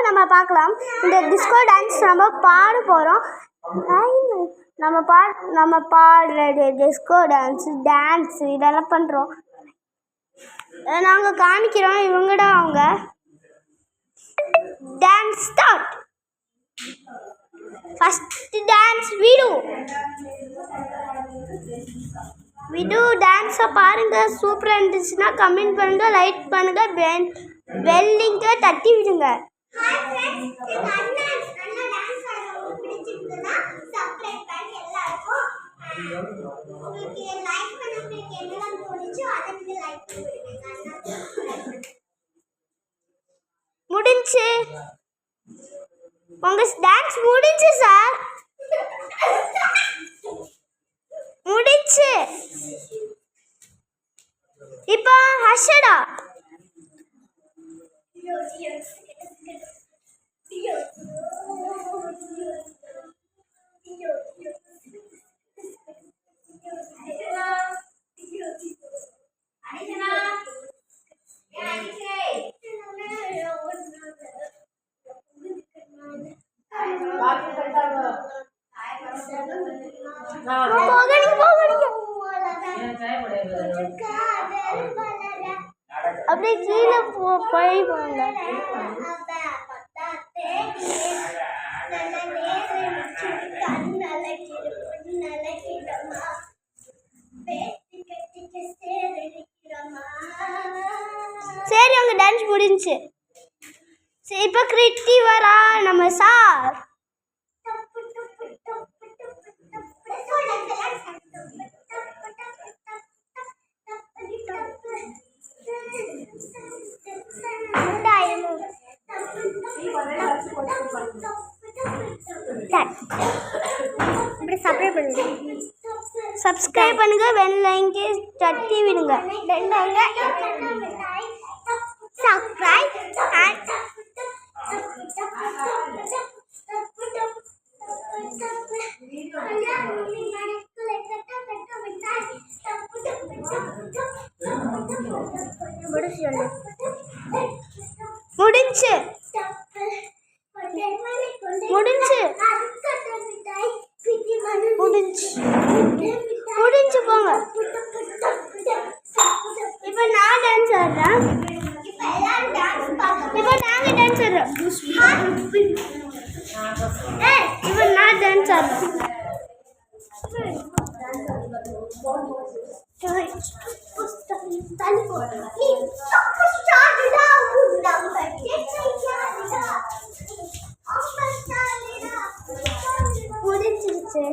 நம்ம பார்க்கலாம். இந்த டிஸ்கோ டான்ஸ் நம்ம பாட போகிறோம். நம்ம பாடுறது டிஸ்கோ டான்ஸ் இதெல்லாம் பண்ணுறோம். நாங்கள் காமிக்கிறோம். இவங்கடா அவங்க டான்ஸ் ஸ்டார்ட். ஃபஸ்ட்டு டான்ஸ் விடு டான்ஸை பாருங்கள். சூப்பராக இருந்துச்சுன்னா கமெண்ட் பண்ணுங்கள், லைக் பண்ணுங்கள், பெல் லிங்கை தட்டி விடுங்க. முடிஞ்சு உங்க டான்ஸ் முடிஞ்சு சார், முடிஞ்சு. இப்போ ஹர்ஷடா அப்படியே கீழே போயிடுவாங்க. சரி, அவங்க டான்ஸ் முடிஞ்சு. சரி, இப்போ கிருத்தி வரா நம்ம சார். சப்ஸ்கிரைப் பண்ணுங்க, பெல் லைக்கை தட்டி விடுங்க. முடிஞ்சு முடிஞ்சு முடிஞ்சு போங்க. இப்போ நான் டான்ஸ் ஆடுறேன். இப்போ நாங்கள் டான்ஸ் ஆடுறோம். இப்போ நான் டான்ஸ் ஆடுறேன். முடிஞ்சிருச்சு.